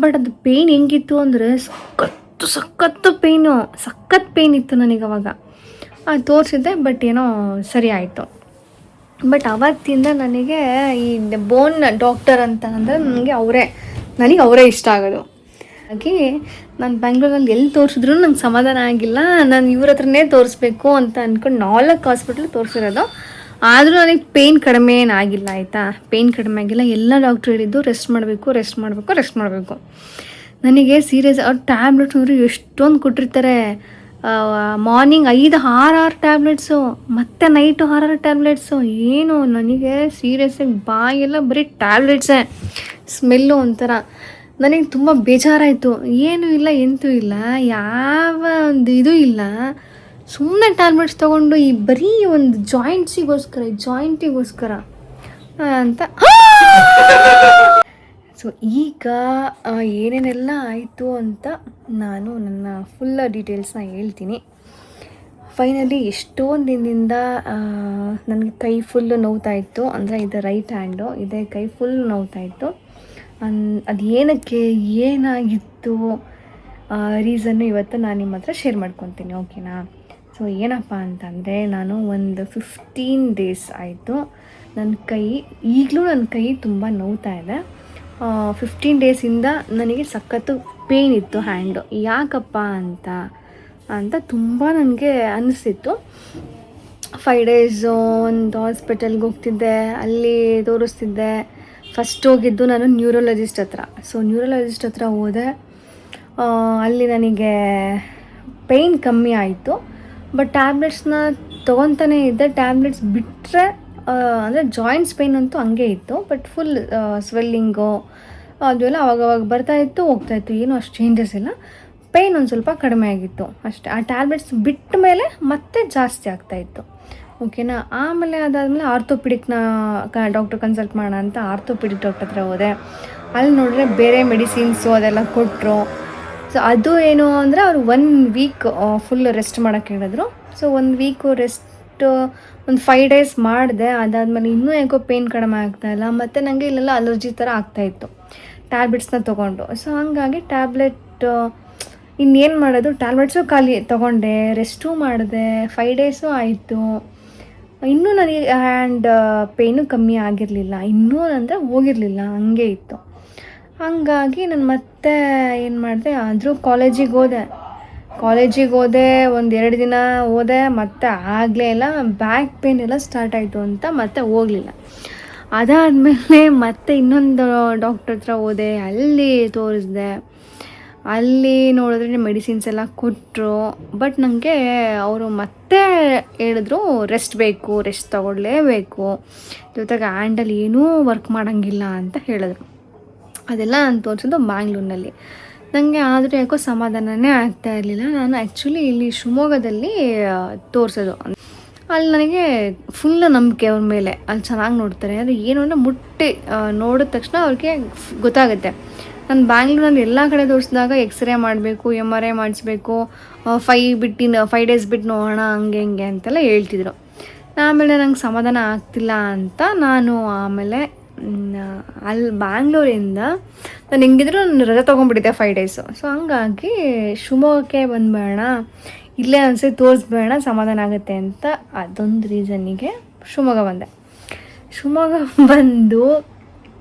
ಬಟ್ ಅದು ಪೇಯ್ನ್ ಹೆಂಗಿತ್ತು ಅಂದರೆ ಸಖತ್ತು ಪೇಯ್ನ್ ಇತ್ತು ನನಗೆ ಅವಾಗ. ತೋರಿಸಿದ್ದೆ, ಬಟ್ ಏನೋ ಸರಿ ಆಯಿತು. ಬಟ್ ಅವತ್ತಿಂದ ನನಗೆ ಈ ಬೋನ್ ಡಾಕ್ಟರ್ ಅಂತ ಅಂದರೆ ನನಗೆ ಅವರೇ ಇಷ್ಟ ಆಗೋದು. ಹಾಗೆ ನಾನು ಬ್ಯಾಂಗ್ಳೂರಲ್ಲಿ ಎಲ್ಲಿ ತೋರಿಸಿದ್ರು ನಂಗೆ ಸಮಾಧಾನ ಆಗಿಲ್ಲ, ನಾನು ಇವ್ರ ಹತ್ರನೇ ತೋರಿಸ್ಬೇಕು ಅಂತ ಅಂದ್ಕೊಂಡು 4 ಹಾಸ್ಪಿಟ್ಲ್ ತೋರಿಸಿರೋದು. ಆದರೂ ನನಗೆ ಪೇಯ್ನ್ ಕಡಿಮೆ ಏನಾಗಿಲ್ಲ, ಆಯಿತಾ, ಪೇಯ್ನ್ ಕಡಿಮೆ ಆಗಿಲ್ಲ. ಎಲ್ಲ ಡಾಕ್ಟ್ರು ಹೇಳಿದ್ದು ರೆಸ್ಟ್ ಮಾಡಬೇಕು. ನನಗೆ ಸೀರಿಯಸ್ ಅವ್ರು ಟ್ಯಾಬ್ಲೆಟ್ಸ್ ಅವರು ಎಷ್ಟೊಂದು ಕೊಟ್ಟಿರ್ತಾರೆ. ಮಾರ್ನಿಂಗ್ 5-6 ಟ್ಯಾಬ್ಲೆಟ್ಸು, ಮತ್ತು ನೈಟು 6 ಟ್ಯಾಬ್ಲೆಟ್ಸು. ಏನು ನನಗೆ ಸೀರಿಯಸ್ಸಾಗಿ ಬಾಯೆಲ್ಲ ಬರೀ ಟ್ಯಾಬ್ಲೆಟ್ಸೇ, ಸ್ಮೆಲ್ಲು ಒಂಥರ. ನನಗೆ ತುಂಬ ಬೇಜಾರಾಯಿತು. ಏನೂ ಇಲ್ಲ, ಎಂತೂ ಇಲ್ಲ, ಯಾವ ಒಂದು ಇದು ಇಲ್ಲ, ಸುಮ್ಮನೆ ಟ್ಯಾಬ್ಲೆಟ್ಸ್ ತೊಗೊಂಡು ಈ ಬರೀ ಒಂದು ಜಾಯಿಂಟಿಗೋಸ್ಕರ ಅಂತ. ಸೊ ಈಗ ಏನೇನೆಲ್ಲ ಆಯಿತು ಅಂತ ನಾನು ನನ್ನ ಫುಲ್ ಡೀಟೇಲ್ಸ್ನ ಹೇಳ್ತೀನಿ. ಫೈನಲಿ ಎಷ್ಟೊಂದು ದಿನದಿಂದ ನನಗೆ ಕೈ ಫುಲ್ಲು ನೋವ್ತಾಯಿತ್ತು, ಅಂದರೆ ಇದು ರೈಟ್ ಹ್ಯಾಂಡು, ಇದೇ ಕೈ ಫುಲ್ ನೋವ್ತಾಯಿತ್ತು. ಅದು ಏನಕ್ಕೆ ಏನಾಗಿತ್ತು ರೀಸನ್ನು ಇವತ್ತು ನಾನು ನಿಮ್ಮ ಹತ್ರ ಶೇರ್ ಮಾಡ್ಕೊತೀನಿ, ಓಕೆನಾ. ಸೊ ಏನಪ್ಪ ಅಂತಂದರೆ, ನಾನು ಒಂದು 15 days ಆಯಿತು ಈಗಲೂ ನನ್ನ ಕೈ ತುಂಬ ನೋವ್ತಾ ಇದೆ. 15 days ನನಗೆ ಸಖತ್ತು ಪೇಯ್ನ್ ಇತ್ತು ಹ್ಯಾಂಡು. ಯಾಕಪ್ಪ ಅಂತ ತುಂಬ ನನಗೆ ಅನ್ನಿಸ್ತಿತ್ತು. 5 days ಒಂದು ಹಾಸ್ಪಿಟಲ್ಗೆ ಹೋಗ್ತಿದ್ದೆ, ಅಲ್ಲಿ ತೋರಿಸ್ತಿದ್ದೆ. ಫಸ್ಟ್ ಹೋಗಿದ್ದು ನಾನು ನ್ಯೂರೋಲಜಿಸ್ಟ್ ಹತ್ರ. ಸೊ ನ್ಯೂರೋಲಜಿಸ್ಟ್ ಹತ್ರ ಹೋದೆ, ಅಲ್ಲಿ ನನಗೆ ಪೇಯ್ನ್ ಕಮ್ಮಿ ಆಯಿತು. ಬಟ್ ಟ್ಯಾಬ್ಲೆಟ್ಸ್ನ ತೊಗೊತಾನೇ ಇದ್ದೆ. ಟ್ಯಾಬ್ಲೆಟ್ಸ್ ಬಿಟ್ಟರೆ ಅಂದರೆ ಜಾಯಿಂಟ್ಸ್ ಪೇಯ್ನ್ ಅಂತೂ ಹಂಗೆ ಇತ್ತು, ಬಟ್ ಫುಲ್ ಸ್ವೆಲ್ಲಿಂಗು ಅದೆಲ್ಲ ಅವಾಗವಾಗ ಬರ್ತಾಯಿತ್ತು ಹೋಗ್ತಾಯಿತ್ತು, ಏನೂ ಅಷ್ಟು ಚೇಂಜಸ್ ಇಲ್ಲ. ಪೇಯ್ನ್ ಒಂದು ಸ್ವಲ್ಪ ಕಡಿಮೆ ಆಗಿತ್ತು ಅಷ್ಟೇ. ಆ ಟ್ಯಾಬ್ಲೆಟ್ಸ್ ಬಿಟ್ಟ ಮೇಲೆ ಮತ್ತೆ ಜಾಸ್ತಿ ಆಗ್ತಾಯಿತ್ತು, ಓಕೆನಾ. ಆಮೇಲೆ ಅದಾದಮೇಲೆ ಆರ್ಥೋಪಿಡಿಕ್ನ ಡಾಕ್ಟ್ರ್ ಕನ್ಸಲ್ಟ್ ಮಾಡೋಣ ಅಂತ ಆರ್ಥೋಪಿಡಿಕ್ ಡಾಕ್ಟರ್ ಹತ್ರ ಹೋದೆ. ಅಲ್ಲಿ ನೋಡಿದ್ರೆ ಬೇರೆ ಮೆಡಿಸಿನ್ಸು ಅದೆಲ್ಲ ಕೊಟ್ಟರು. ಸೊ ಅದು ಏನು ಅಂದರೆ ಅವರು 1 week ಫುಲ್ ರೆಸ್ಟ್ ಮಾಡೋಕ್ಕೆ ಹೇಳಿದ್ರು. ಸೊ 1 week ರೆಸ್ಟು ಒಂದು 5 days ಮಾಡಿದೆ. ಅದಾದಮೇಲೆ ಇನ್ನೂ ಯಾಕೋ ಪೇಯ್ನ್ ಕಡಿಮೆ ಆಗ್ತಾಯಿಲ್ಲ, ಮತ್ತು ನನಗೆ ಇಲ್ಲೆಲ್ಲ ಅಲರ್ಜಿ ಥರ ಆಗ್ತಾಯಿತ್ತು ಟ್ಯಾಬ್ಲೆಟ್ಸ್ನ ತೊಗೊಂಡು. ಸೊ ಹಂಗಾಗಿ ಟ್ಯಾಬ್ಲೆಟ್ ಇನ್ನೇನು ಮಾಡೋದು, ಟ್ಯಾಬ್ಲೆಟ್ಸು ಖಾಲಿ ತೊಗೊಂಡೆ, ರೆಸ್ಟೂ ಮಾಡಿದೆ. 5 days ಆಯಿತು, ಇನ್ನೂ ನನಗೆ ಹ್ಯಾಂಡ್ ಪೇಯ್ನು ಕಮ್ಮಿ ಆಗಿರಲಿಲ್ಲ, ಇನ್ನೂ ಅಂದರೆ ಹೋಗಿರಲಿಲ್ಲ, ಹಂಗೆ ಇತ್ತು. ಹಂಗಾಗಿ ನಾನು ಮತ್ತೆ ಏನು ಮಾಡಿದೆ, ಆದರೂ ಕಾಲೇಜಿಗೆ ಹೋದೆ. ಒಂದು 2 ದಿನ ಹೋದೆ, ಮತ್ತೆ ಆಗಲೇ ಇಲ್ಲ, ಬ್ಯಾಕ್ ಪೇನ್ ಎಲ್ಲ ಸ್ಟಾರ್ಟ್ ಆಯಿತು ಅಂತ ಮತ್ತೆ ಹೋಗಲಿಲ್ಲ. ಅದಾದಮೇಲೆ ಮತ್ತೆ ಇನ್ನೊಂದು ಡಾಕ್ಟರ್ ಹತ್ರ ಹೋದೆ, ಅಲ್ಲಿ ತೋರಿಸ್ದೆ. ಅಲ್ಲಿ ನೋಡಿದ್ರೆ ಮೆಡಿಸಿನ್ಸ್ ಎಲ್ಲ ಕೊಟ್ಟರು. ಬಟ್ ನನಗೆ ಅವರು ಮತ್ತೆ ಹೇಳಿದ್ರು ರೆಸ್ಟ್ ತಗೊಳ್ಳೇಬೇಕು, ಜೊತೆಗೆ ಹ್ಯಾಂಡಲ್ಲಿ ಏನೂ ವರ್ಕ್ ಮಾಡೋಂಗಿಲ್ಲ ಅಂತ ಹೇಳಿದ್ರು. ಅದೆಲ್ಲ ನಾನು ತೋರಿಸಿದ್ದು ಬ್ಯಾಂಗ್ಳೂರಿನಲ್ಲಿ. ನನಗೆ ಆದರೂ ಯಾಕೋ ಸಮಾಧಾನನೇ ಆಗ್ತಾ ಇರಲಿಲ್ಲ. ನಾನು ಆ್ಯಕ್ಚುಲಿ ಇಲ್ಲಿ ಶಿವಮೊಗ್ಗದಲ್ಲಿ ತೋರಿಸೋದು. ಅಲ್ಲಿ ನನಗೆ ಫುಲ್ ನಂಬಿಕೆ ಅವ್ರ ಮೇಲೆ, ಅಲ್ಲಿ ಚೆನ್ನಾಗಿ ನೋಡ್ತಾರೆ. ಅದು ಏನು ಅಂದರೆ ಮುಟ್ಟಿ ನೋಡಿದ ತಕ್ಷಣ ಅವ್ರಿಗೆ ಗೊತ್ತಾಗುತ್ತೆ. ನಾನು ಬ್ಯಾಂಗ್ಳೂರಲ್ಲಿ ಎಲ್ಲ ಕಡೆ ತೋರಿಸಿದಾಗ ಎಕ್ಸ್ರೇ ಮಾಡಬೇಕು, MRI ಮಾಡಿಸ್ಬೇಕು, 5 days ಬಿಟ್ಟು ನೋಡೋಣ, ಹಂಗೆ ಅಂತೆಲ್ಲ ಹೇಳ್ತಿದ್ರು. ಆಮೇಲೆ ನಂಗೆ ಸಮಾಧಾನ ಆಗ್ತಿಲ್ಲ ಅಂತ ನಾನು ಆಮೇಲೆ ಅಲ್ಲಿ ಬ್ಯಾಂಗ್ಳೂರಿಂದ ನಾನು ಹೆಂಗಿದ್ರು ನಾನು ರಜೆ ತೊಗೊಂಡ್ಬಿಟ್ಟಿದ್ದೆ 5 days. ಸೊ ಹಂಗಾಗಿ ಶಿವಮೊಗ್ಗಕ್ಕೆ ಬಂದುಬೇಡ, ಇಲ್ಲೇ ಒಂದ್ಸರಿ ತೋರಿಸ್ಬೇಡ, ಸಮಾಧಾನ ಆಗುತ್ತೆ ಅಂತ ಅದೊಂದು ರೀಸನ್ನಿಗೆ ಶಿವಮೊಗ್ಗ ಬಂದೆ. ಶಿವಮೊಗ್ಗ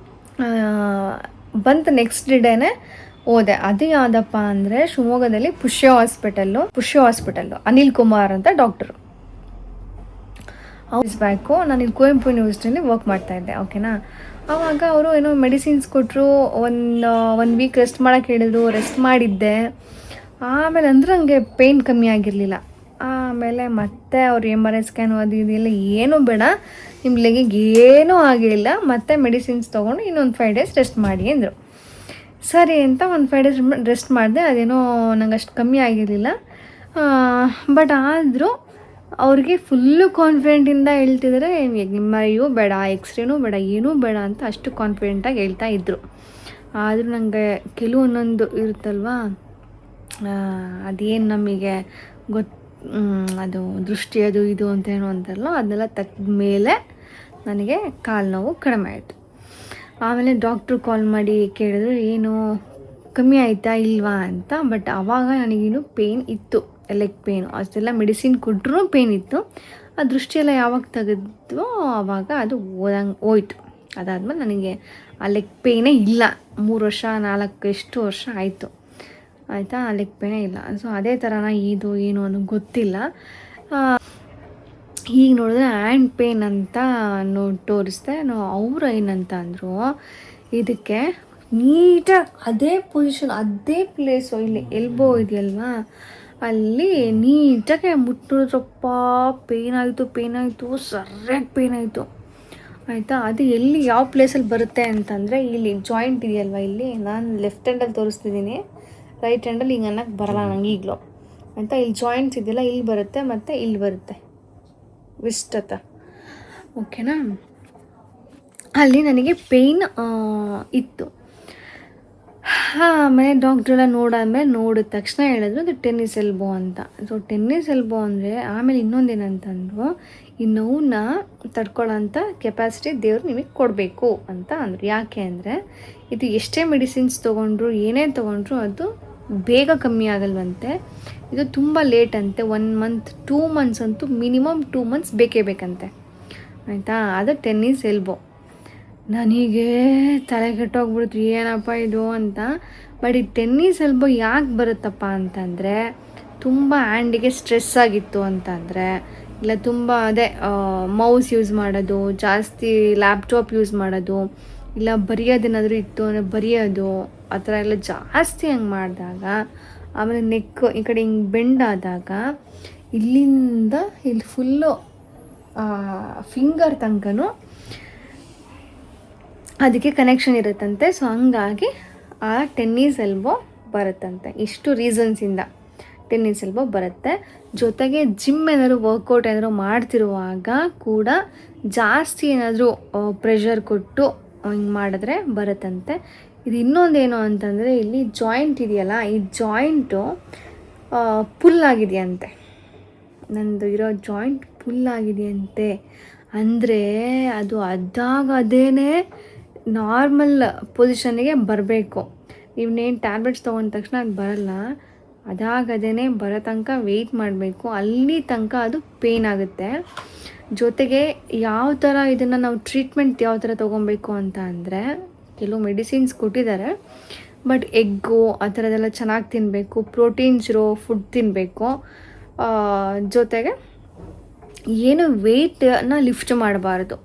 ಬಂತು ನೆಕ್ಸ್ಟ್ ಡೇನೇ ಹೋದೆ. ಅದು ಯಾವುದಪ್ಪ ಅಂದರೆ ಶಿವಮೊಗ್ಗದಲ್ಲಿ ಪುಷ್ಯ ಹಾಸ್ಪಿಟಲ್ಲು ಅನಿಲ್ ಕುಮಾರ್ ಅಂತ ಡಾಕ್ಟರು. ಬ್ಯಾಕು ನಾನು ಇಲ್ಲಿ ಕುವೆಂಪು ಯೂನಿವರ್ಸಿಟಿಯಲ್ಲಿ ವರ್ಕ್ ಮಾಡ್ತಾಯಿದ್ದೆ, ಓಕೆನಾ. ಆವಾಗ ಅವರು ಏನೋ ಮೆಡಿಸಿನ್ಸ್ ಕೊಟ್ಟರು, 1 week ರೆಸ್ಟ್ ಮಾಡೋಕ್ಕೆ ಹೇಳಿದ್ರು, ರೆಸ್ಟ್ ಮಾಡಿದ್ದೆ. ಆಮೇಲೆ ಅಂದರೆ ನನಗೆ ಪೇಯ್ನ್ ಕಮ್ಮಿ ಆಗಿರಲಿಲ್ಲ. ಆಮೇಲೆ ಮತ್ತೆ ಅವ್ರು MRI ಸ್ಕ್ಯಾನ್ ಅದು ಇದೆಲ್ಲ ಏನೂ ಬೇಡ, ನಿಮ್ಮ ಲೆಗಿಗೆ ಏನೂ ಆಗಿಲ್ಲ, ಮತ್ತೆ ಮೆಡಿಸಿನ್ಸ್ ತೊಗೊಂಡು ಇನ್ನೊಂದು 5 days ರೆಸ್ಟ್ ಮಾಡಿ ಅಂದರು. ಸರಿ ಅಂತ ಒಂದು 5 ಡೇಸ್ ರೆಸ್ಟ್ ಮಾಡಿದೆ. ಅದೇನೋ ನಂಗೆ ಅಷ್ಟು ಕಮ್ಮಿ ಆಗಿರಲಿಲ್ಲ. ಬಟ್ ಆದರೂ ಅವ್ರಿಗೆ ಫುಲ್ಲು ಕಾನ್ಫಿಡೆಂಟಿಂದ ಹೇಳ್ತಿದ್ದಾರೆ, ನಿಮ್ಮ ಇವು ಬೇಡ, ಎಕ್ಸ್ರೇನೂ ಬೇಡ, ಏನೂ ಬೇಡ ಅಂತ ಅಷ್ಟು ಕಾನ್ಫಿಡೆಂಟಾಗಿ ಹೇಳ್ತಾ ಇದ್ದರು. ಆದರೂ ನನಗೆ ಕೆಲವೊಂದೊಂದು ಇರುತ್ತಲ್ವ, ಅದೇನು ನಮಗೆ ಅದು ದೃಷ್ಟಿ ಅದು ಇದು ಅಂತ ಏನೋ ಅಂತಾರಲ್ಲ, ಅದನ್ನೆಲ್ಲ ತೆಗ್ದ ಮೇಲೆ ನನಗೆ ಕಾಲು ನೋವು ಕಡಿಮೆ ಆಯಿತು. ಆಮೇಲೆ ಡಾಕ್ಟ್ರು ಕಾಲ್ ಮಾಡಿ ಕೇಳಿದ್ರು, ಏನು ಕಮ್ಮಿ ಆಯಿತಾ ಇಲ್ವಾ ಅಂತ. ಬಟ್ ಆವಾಗ ನನಗೇನು ಪೇಯ್ನ್ ಇತ್ತು, ಲೆಗ್ ಪೇಯ್ನು. ಅಷ್ಟೆಲ್ಲ ಮೆಡಿಸಿನ್ ಕೊಟ್ಟರು ಪೇಯ್ನ್ ಇತ್ತು. ಆ ದೃಷ್ಟಿಯೆಲ್ಲ ಯಾವಾಗ ತೆಗೆದ್ವೋ ಆವಾಗ ಅದು ಹೋಯ್ತು. ಅದಾದಮೇಲೆ ನನಗೆ ಆ ಲೆಗ್ ಪೇಯ್ನೇ ಇಲ್ಲ. 3 ವರ್ಷ 4 ಎಷ್ಟು ವರ್ಷ ಆಯಿತು ಆಯಿತಾ, ಆ ಲೆಗ್ ಪೇಯ್ನೇ ಇಲ್ಲ. ಸೊ ಅದೇ ಥರನ ಇದು ಏನು ಅನ್ನೋ ಗೊತ್ತಿಲ್ಲ. ಈಗ ನೋಡಿದ್ರೆ ಹ್ಯಾಂಡ್ ಪೇಯ್ನ್ ಅಂತ ತೋರಿಸ್ದೆ. ಅವರು ಏನಂತ ಅಂದರು, ಇದಕ್ಕೆ ನೀಟಾಗಿ ಅದೇ ಪೊಸಿಷನ್, ಅದೇ ಪ್ಲೇಸು, ಇಲ್ಲಿ ಎಲ್ಬೋ ಇದೆಯಲ್ವಾ, ಅಲ್ಲಿ ನೀಟಾಗಿ ಮುಟ್ಟಿದ್ರಪ್ಪ ಪೇಯ್ನ್ ಆಯಿತು, ಸರಿಯಾಗಿ ಪೇಯ್ನ್ ಆಯಿತು ಆಯಿತಾ. ಅದು ಎಲ್ಲಿ ಯಾವ ಪ್ಲೇಸಲ್ಲಿ ಬರುತ್ತೆ ಅಂತಂದರೆ, ಇಲ್ಲಿ ಜಾಯಿಂಟ್ ಇದೆಯಲ್ವ, ಇಲ್ಲಿ ನಾನು ಲೆಫ್ಟ್ ಹ್ಯಾಂಡಲ್ಲಿ ತೋರಿಸ್ತಿದ್ದೀನಿ, ರೈಟ್ ಹ್ಯಾಂಡಲ್ಲಿ ಹಿಂಗೆ ಅನ್ನೋಕ್ಕೆ ಬರಲ್ಲ ನಂಗೆ ಈಗಲೂ ಆಯಿತಾ. ಇಲ್ಲಿ ಜಾಯಿಂಟ್ಸ್ ಇದೆಯಲ್ಲ, ಇಲ್ಲಿ ಬರುತ್ತೆ ಮತ್ತು ಇಲ್ಲಿ ಬರುತ್ತೆ ವಿಸ್ತತ, ಓಕೆನಾ. ಅಲ್ಲಿ ನನಗೆ ಪೇಯ್ನ್ ಇತ್ತು. ಆಮೇಲೆ ಡಾಕ್ಟ್ರೆಲ್ಲ ನೋಡಿದ ತಕ್ಷಣ ಹೇಳಿದ್ರು ಅದು ಟೆನ್ನಿಸ್ ಎಲ್ಬೋ ಅಂತ. ಸೊ ಟೆನ್ನಿಸ್ ಎಲ್ಬೋ ಅಂದರೆ, ಆಮೇಲೆ ಇನ್ನೊಂದೇನಂತಂದ್ರು, ಈ ನೋವನ್ನ ತಡ್ಕೊಳ್ಳೋಂಥ ಕೆಪಾಸಿಟಿ ದೇವರು ನಿಮಗೆ ಕೊಡಬೇಕು ಅಂತ ಅಂದರು. ಯಾಕೆ ಅಂದರೆ, ಇದು ಎಷ್ಟೇ ಮೆಡಿಸಿನ್ಸ್ ತೊಗೊಂಡ್ರು ಏನೇ ತೊಗೊಂಡ್ರು ಅದು ಬೇಗ ಕಮ್ಮಿ ಆಗಲ್ವಂತೆ. ಇದು ತುಂಬ ಲೇಟ್ ಅಂತೆ. 1 ಮಂತ್ 2 ಮಂತ್ಸ್ ಅಂತೂ ಮಿನಿಮಮ್ 2 ಮಂತ್ಸ್ ಬೇಕೇ ಬೇಕಂತೆ ಆಯಿತಾ. ಅದು ಟೆನ್ನಿಸ್ ಎಲ್ಬೋ. ನನಗೆ ತಲೆ ಕೆಟ್ಟೋಗ್ಬಿಡ್ತು, ಏನಪ್ಪ ಇದು ಅಂತ. ಬಟ್ ಈ ಟೆನ್ನಿಸ್ ಎಲ್ಬೋ ಯಾಕೆ ಬರುತ್ತಪ್ಪ ಅಂತಂದರೆ, ತುಂಬ ಹ್ಯಾಂಡಿಗೆ ಸ್ಟ್ರೆಸ್ ಆಗಿತ್ತು ಅಂತಂದರೆ, ಇಲ್ಲ ತುಂಬ ಅದೇ ಮೌಸ್ ಯೂಸ್ ಮಾಡೋದು, ಜಾಸ್ತಿ ಲ್ಯಾಪ್ಟಾಪ್ ಯೂಸ್ ಮಾಡೋದು, ಇಲ್ಲ ಬರೆಯೋದೇನಾದರೂ ಇತ್ತು ಅಂದರೆ ಬರೆಯೋದು, ಆ ಥರ ಎಲ್ಲ ಜಾಸ್ತಿ ಹಂಗೆ ಮಾಡಿದಾಗ, ಆಮೇಲೆ ನೆಕ್ ಈ ಕಡೆ ಹಿಂಗೆ ಬೆಂಡ್ ಆದಾಗ ಇಲ್ಲಿಂದ ಇಲ್ಲಿ ಫುಲ್ಲು ಫಿಂಗರ್ ತನಕನೂ ಅದಕ್ಕೆ ಕನೆಕ್ಷನ್ ಇರುತ್ತಂತೆ. ಸೊ ಹಂಗಾಗಿ ಆ ಟೆನ್ನಿಸ್ ಎಲ್ಬೋ ಬರುತ್ತಂತೆ. ಇಷ್ಟು ರೀಸನ್ಸಿಂದ ಟೆನ್ನಿಸ್ ಎಲ್ಬೋ ಬರುತ್ತೆ. ಜೊತೆಗೆ ಜಿಮ್ ಏನಾದರೂ ವರ್ಕೌಟ್ ಏನಾದರೂ ಮಾಡ್ತಿರುವಾಗ ಕೂಡ ಜಾಸ್ತಿ ಏನಾದರೂ ಪ್ರೆಷರ್ ಕೊಟ್ಟು ಹಿಂಗೆ ಮಾಡಿದ್ರೆ ಬರುತ್ತಂತೆ. ಇದು ಇನ್ನೊಂದೇನು ಅಂತಂದರೆ, ಇಲ್ಲಿ ಜಾಯಿಂಟ್ ಇದೆಯಲ್ಲ, ಈ ಜಾಯಿಂಟು ಪುಲ್ ಆಗಿದೆಯಂತೆ. ನಂದು ಇರೋ ಜಾಯಿಂಟ್ ಪುಲ್ ಆಗಿದೆಯಂತೆ. ಅಂದರೆ ಅದು ಅದೇನೇ ನಾರ್ಮಲ್ ಪೊಸಿಷನ್ನಿಗೆ ಬರಬೇಕು. ನೀವೇನು ಟ್ಯಾಬ್ಲೆಟ್ಸ್ ತೊಗೊಂಡ ತಕ್ಷಣ ಅದು ಬರಲ್ಲ. ಅದಾಗದೇ ಬರೋ ತನಕ ವೆಯ್ಟ್ ಮಾಡಬೇಕು. ಅಲ್ಲಿ ತನಕ ಅದು ಪೇಯ್ನ್ ಆಗುತ್ತೆ. ಜೊತೆಗೆ ಯಾವ ಥರ ಇದನ್ನು ನಾವು ಟ್ರೀಟ್ಮೆಂಟ್ ಯಾವ ಥರ ತೊಗೊಬೇಕು ಅಂತ ಅಂದರೆ, ಕೆಲವು ಮೆಡಿಸಿನ್ಸ್ ಕೊಟ್ಟಿದ್ದಾರೆ. ಬಟ್ ಎಗ್ಗು ಆ ಥರದ್ದೆಲ್ಲ ಚೆನ್ನಾಗಿ ತಿನ್ನಬೇಕು, ಪ್ರೋಟೀನ್ಸ್ ಇರೋ ಫುಡ್ ತಿನ್ನಬೇಕು. ಜೊತೆಗೆ ಏನು ವೆಯ್ಟನ್ನ ಲಿಫ್ಟ್ ಮಾಡಬಾರ್ದು.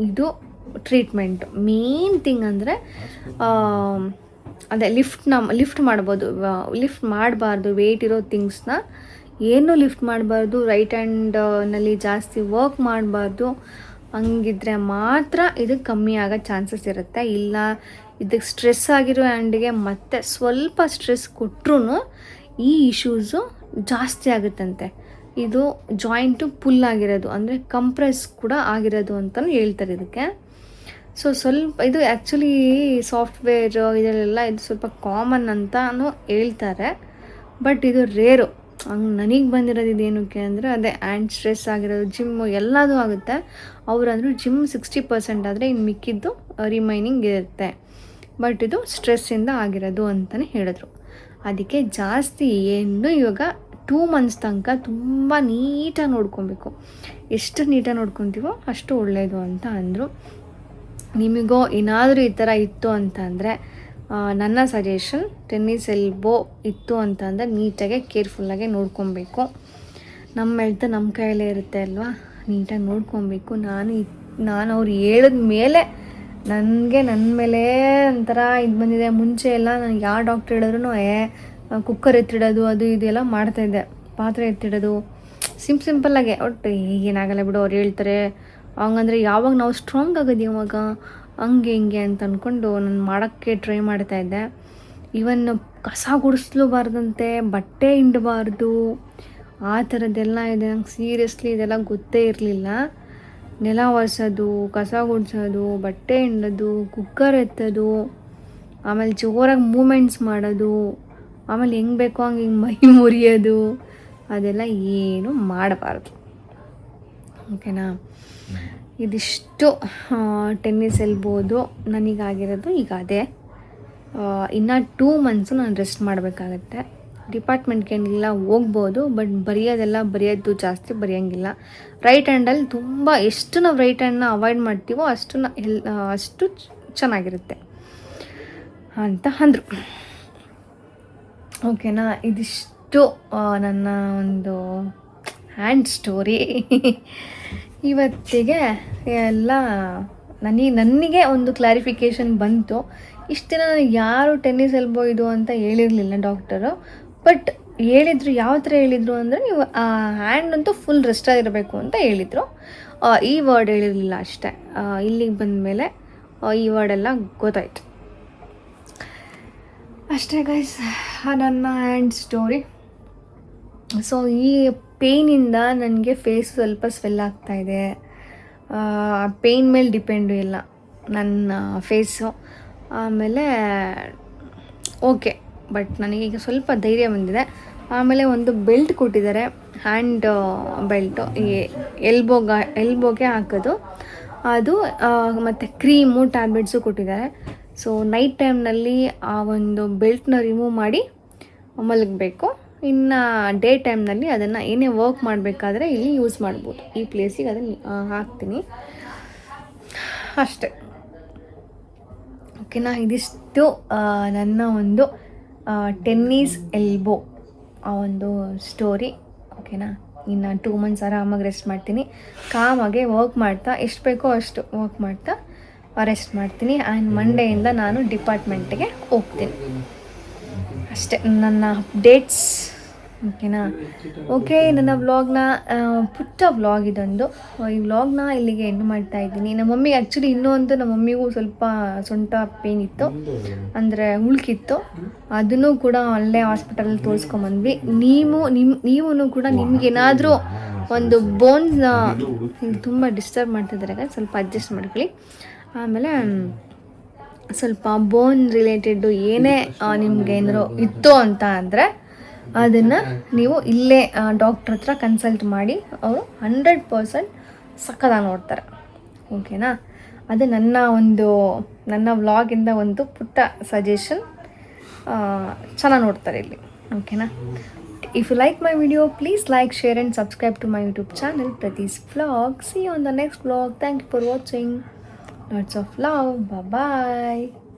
ಇದು ಟ್ರೀಟ್ಮೆಂಟ್ ಮೇನ್ ಥಿಂಗ್. ಅಂದರೆ ಅದೇ ಲಿಫ್ಟ್ ಮಾಡ್ಬೋದು, ಲಿಫ್ಟ್ ಮಾಡಬಾರ್ದು. ವೆಯ್ಟ್ ಇರೋ ಥಿಂಗ್ಸ್ನ ಏನೂ ಲಿಫ್ಟ್ ಮಾಡಬಾರ್ದು. ರೈಟ್ ಹ್ಯಾಂಡ್ನಲ್ಲಿ ಜಾಸ್ತಿ ವರ್ಕ್ ಮಾಡಬಾರ್ದು. ಹಂಗಿದ್ರೆ ಮಾತ್ರ ಇದು ಕಮ್ಮಿ ಆಗೋ ಚಾನ್ಸಸ್ ಇರುತ್ತೆ. ಇಲ್ಲ ಇದಕ್ಕೆ ಸ್ಟ್ರೆಸ್ ಆಗಿರೋ ಹ್ಯಾಂಡಿಗೆ ಮತ್ತೆ ಸ್ವಲ್ಪ ಸ್ಟ್ರೆಸ್ ಕೊಟ್ಟರು ಈ ಇಶ್ಯೂಸು ಜಾಸ್ತಿ ಆಗುತ್ತಂತೆ. ಇದು ಜಾಯಿಂಟು ಪುಲ್ ಆಗಿರೋದು, ಅಂದರೆ ಕಂಪ್ರೆಸ್ ಕೂಡ ಆಗಿರೋದು ಅಂತಲೂ ಹೇಳ್ತಾರೆ ಇದಕ್ಕೆ. ಸೊ ಸ್ವಲ್ಪ ಇದು ಆ್ಯಕ್ಚುಲಿ ಸಾಫ್ಟ್ವೇರ್ ಇದರಲ್ಲೆಲ್ಲ ಇದು ಸ್ವಲ್ಪ ಕಾಮನ್ ಅಂತಲೂ ಹೇಳ್ತಾರೆ. ಬಟ್ ಇದು ರೇರು. ಹಂಗೆ ನನಗೆ ಬಂದಿರೋದು ಇದೇನಕ್ಕೆ ಅಂದರೆ, ಅದೇ ಹ್ಯಾಂಡ್ ಸ್ಟ್ರೆಸ್ ಆಗಿರೋದು, ಜಿಮ್ಮು ಎಲ್ಲದೂ ಆಗುತ್ತೆ. ಅವರಂದ್ರು ಜಿಮ್ 60% ಆದರೆ ಇನ್ನು ಮಿಕ್ಕಿದ್ದು ರಿಮೈನಿಂಗ್ ಇರುತ್ತೆ. ಬಟ್ ಇದು ಸ್ಟ್ರೆಸ್ಸಿಂದ ಆಗಿರೋದು ಅಂತಲೇ ಹೇಳಿದ್ರು. ಅದಕ್ಕೆ ಜಾಸ್ತಿ ಏನು ಇವಾಗ 2 ಮಂತ್ಸ್ ತನಕ ತುಂಬ ನೀಟಾಗಿ ನೋಡ್ಕೊಬೇಕು. ಎಷ್ಟು ನೀಟಾಗಿ ನೋಡ್ಕೊತೀವೋ ಅಷ್ಟು ಒಳ್ಳೆಯದು ಅಂತ ಅಂದರು. ನಿಮಗೋ ಏನಾದರೂ ಈ ಥರ ಇತ್ತು ಅಂತಂದರೆ ನನ್ನ ಸಜೆಷನ್, ಟೆನ್ನಿಸ್ ಎಲ್ಬೋ ಇತ್ತು ಅಂತಂದರೆ ನೀಟಾಗೆ ಕೇರ್ಫುಲ್ಲಾಗೆ ನೋಡ್ಕೊಬೇಕು. ನಮ್ಮ ಹೆಲ್ತ್ ನಮ್ಮ ಕೈಯಲ್ಲೇ ಇರುತ್ತೆ ಅಲ್ವಾ, ನೀಟಾಗಿ ನೋಡ್ಕೊಬೇಕು. ನಾನು ಅವ್ರು ಹೇಳಿದ ಮೇಲೆ ನನ್ನ ಮೇಲೆ ಒಂಥರ ಇದು ಬಂದಿದೆ. ಮುಂಚೆ ಎಲ್ಲ ನನಗೆ ಯಾವ ಡಾಕ್ಟ್ರ್ ಹೇಳಿದ್ರು ಕುಕ್ಕರ್ ಎತ್ತಿಡೋದು ಅದು ಇದೆಲ್ಲ ಮಾಡ್ತಾಯಿದ್ದೆ. ಪಾತ್ರೆ ಎತ್ತಿಡೋದು ಸಿಂಪಲ್ಲಾಗೆ, ಒಟ್ಟು ಏನಾಗಲ್ಲ ಬಿಡು ಅವ್ರು ಹೇಳ್ತಾರೆ ಹಂಗಂದರೆ ಯಾವಾಗ ನಾವು ಸ್ಟ್ರಾಂಗ್ ಆಗೋದು ಯಾವಾಗ, ಹಂಗೆ ಹಿಂಗೆ ಅಂತ ಅಂದ್ಕೊಂಡು ನಾನು ಮಾಡೋಕ್ಕೆ ಟ್ರೈ ಮಾಡ್ತಾಯಿದ್ದೆ. ಈವನ್ ಕಸ ಗುಡಿಸ್ಲೂಬಾರ್ದಂತೆ, ಬಟ್ಟೆ ಹಿಂಡಬಾರ್ದು, ಆ ಥರದ್ದೆಲ್ಲ ಇದೆ. ನಂಗೆ ಸೀರಿಯಸ್ಲಿ ಇದೆಲ್ಲ ಗೊತ್ತೇ ಇರಲಿಲ್ಲ. ನೆಲ ಒರೆಸೋದು, ಕಸ ಗುಡಿಸೋದು, ಬಟ್ಟೆ ಹಿಂಡೋದು, ಕುಕ್ಕರ್ ಎತ್ತೋದು, ಆಮೇಲೆ ಜೋರಾಗಿ ಮೂಮೆಂಟ್ಸ್ ಮಾಡೋದು, ಆಮೇಲೆ ಹೆಂಗೆ ಬೇಕೋ ಹಂಗೆ ಹಿಂಗೆ ಮೈ ಮುರಿಯೋದು, ಅದೆಲ್ಲ ಏನೂ ಮಾಡಬಾರ್ದು. ಓಕೆನಾ? ಇದಿಷ್ಟು ಟೆನ್ನಿಸ್ ಎಲ್ಬೋದು ನನಗಾಗಿರೋದು. ಈಗ ಅದೇ ಇನ್ನು 2 months ನಾನು ರೆಸ್ಟ್ ಮಾಡಬೇಕಾಗತ್ತೆ. ಡಿಪಾರ್ಟ್ಮೆಂಟ್ಗೇನಿಲ್ಲ, ಹೋಗ್ಬೋದು, ಬಟ್ ಬರೆಯೋದು ಜಾಸ್ತಿ ಬರೆಯೋಂಗಿಲ್ಲ. ರೈಟ್ ಹ್ಯಾಂಡಲ್ಲಿ ತುಂಬ ಎಷ್ಟು ನಾವು ರೈಟ್ ಹ್ಯಾಂಡನ್ನ ಅವಾಯ್ಡ್ ಮಾಡ್ತೀವೋ ಅಷ್ಟು ಚೆನ್ನಾಗಿರುತ್ತೆ ಅಂತ ಅಂದರು. ಓಕೆನಾ? ಇದಿಷ್ಟು ನನ್ನ ಒಂದು ಹ್ಯಾಂಡ್ ಸ್ಟೋರಿ. ಇವತ್ತಿಗೆ ಎಲ್ಲ ನನಗೆ ಒಂದು ಕ್ಲಾರಿಫಿಕೇಷನ್ ಬಂತು. ಇಷ್ಟು ದಿನ ಯಾರು ಟೆನ್ನಿಸ್ ಎಲ್ಬೋ ಇದು ಅಂತ ಹೇಳಿರಲಿಲ್ಲ ಡಾಕ್ಟರು. ಬಟ್ ಹೇಳಿದರು, ಯಾವ ಥರ ಹೇಳಿದರು ಅಂದರೆ, ನೀವು ಹ್ಯಾಂಡ್ ಅಂತೂ ಫುಲ್ ರೆಸ್ಟ್ ಆಗಿರಬೇಕು ಅಂತ ಹೇಳಿದರು. ಈ ವರ್ಡ್ ಹೇಳಿರಲಿಲ್ಲ ಅಷ್ಟೇ. ಇಲ್ಲಿಗೆ ಬಂದಮೇಲೆ ಈ ವರ್ಡೆಲ್ಲ ಗೊತ್ತಾಯ್ತು ಅಷ್ಟೇ ಗೈಸ್, ನನ್ನ ಹ್ಯಾಂಡ್ ಸ್ಟೋರಿ. ಸೊ ಈ ಪೇಯ್ನಿಂದ ನನಗೆ ಫೇಸ್ ಸ್ವಲ್ಪ ಸ್ವೆಲ್ ಆಗ್ತಾಯಿದೆ. ಪೇಯ್ನ್ ಮೇಲೆ ಡಿಪೆಂಡು ಇಲ್ಲ ನನ್ನ ಫೇಸು. ಆಮೇಲೆ ಓಕೆ, ಬಟ್ ನನಗೀಗ ಸ್ವಲ್ಪ ಧೈರ್ಯ ಬಂದಿದೆ. ಆಮೇಲೆ ಒಂದು ಬೆಲ್ಟ್ ಕೊಟ್ಟಿದ್ದಾರೆ, ಹ್ಯಾಂಡ್ ಬೆಲ್ಟು, ಈ ಎಲ್ಬೋಗೆ ಹಾಕೋದು ಅದು, ಮತ್ತು ಕ್ರೀಮು, ಟ್ಯಾಬ್ಲೆಟ್ಸು ಕೊಟ್ಟಿದ್ದಾರೆ. ಸೊ ನೈಟ್ ಟೈಮ್ನಲ್ಲಿ ಆ ಒಂದು ಬೆಲ್ಟ್ನ ರಿಮೂವ್ ಮಾಡಿ ಮಲಗಬೇಕು. ಇನ್ನು ಡೇ ಟೈಮ್ನಲ್ಲಿ ಅದನ್ನು ಏನೇ ವರ್ಕ್ ಮಾಡಬೇಕಾದ್ರೆ ಇಲ್ಲಿ ಯೂಸ್ ಮಾಡ್ಬೋದು. ಈ ಪ್ಲೇಸಿಗೆ ಅದನ್ನು ಹಾಕ್ತೀನಿ ಅಷ್ಟೆ. ಓಕೆನಾ? ಇದಿಷ್ಟು ನನ್ನ ಒಂದು ಟೆನ್ನಿಸ್ ಎಲ್ಬೋ ಆ ಒಂದು ಸ್ಟೋರಿ. ಓಕೆನಾ? ಇನ್ನು 2 months ಆರಾಮಾಗಿ ರೆಸ್ಟ್ ಮಾಡ್ತೀನಿ. ಕಾಮಾಗೆ ವರ್ಕ್ ಮಾಡ್ತಾ, ಎಷ್ಟು ಬೇಕೋ ಅಷ್ಟು ವರ್ಕ್ ಮಾಡ್ತಾ ರೆಸ್ಟ್ ಮಾಡ್ತೀನಿ. ಆ್ಯಂಡ್ ಮಂಡೆಯಿಂದ ನಾನು ಡಿಪಾರ್ಟ್ಮೆಂಟಿಗೆ ಹೋಗ್ತೀನಿ ಅಷ್ಟೇ. ನನ್ನ ಅಪ್ಡೇಟ್ಸ್. ಓಕೆನಾ? ಓಕೆ, ನನ್ನ ವ್ಲಾಗ್ನ ಪುಟ್ಟ ವ್ಲಾಗ್ ಇದೊಂದು. ಈ ವ್ಲಾಗ್ನ ಇಲ್ಲಿಗೆ ಎಂಡ್ ಮಾಡ್ತಾ ಇದ್ದೀನಿ. ನಮ್ಮ ಮಮ್ಮಿಗೆ ಆ್ಯಕ್ಚುಲಿ ನಮ್ಮ ಮಮ್ಮಿಗೂ ಸ್ವಲ್ಪ ಸೊಂಟ ಪೇನ್ ಇತ್ತು, ಅಂದರೆ ಉಳ್ಕಿತ್ತು. ಅದನ್ನು ಕೂಡ ಅಲ್ಲೇ ಹಾಸ್ಪಿಟಲಲ್ಲಿ ತೋರಿಸ್ಕೊಂಬಂದ್ವಿ. ನೀವು ಕೂಡ ನಿಮಗೇನಾದರೂ ಒಂದು ಬೋನ್ಸ್ ತುಂಬ ಡಿಸ್ಟರ್ಬ್ ಮಾಡ್ತಿದ್ದಾರೆ, ಸ್ವಲ್ಪ ಅಡ್ಜಸ್ಟ್ ಮಾಡ್ಕೊಳ್ಳಿ. ಆಮೇಲೆ ಸ್ವಲ್ಪ ಬೋನ್ ರಿಲೇಟೆಡ್ಡು ಏನೇ ನಿಮ್ಗೆ ಏನಾದ್ರು ಇತ್ತು ಅಂತ ಅಂದರೆ ಅದನ್ನು ನೀವು ಇಲ್ಲೇ ಡಾಕ್ಟ್ರ್ ಹತ್ರ ಕನ್ಸಲ್ಟ್ ಮಾಡಿ, ಅವರು 100% ಸಕ್ಕತ್ತಾಗಿ ನೋಡ್ತಾರೆ. ಓಕೆನಾ? ಅದು ನನ್ನ ವ್ಲಾಗಿಂದ ಒಂದು ಪುಟ್ಟ ಸಜೆಷನ್. ಚೆನ್ನಾಗಿ ನೋಡ್ತಾರೆ ಇಲ್ಲಿ. ಓಕೆನಾ? If you like my video, please like, share and subscribe to my YouTube channel, Pratis Vlog. See you on the next vlog. Thank you for watching. Lots of love. Bye-bye.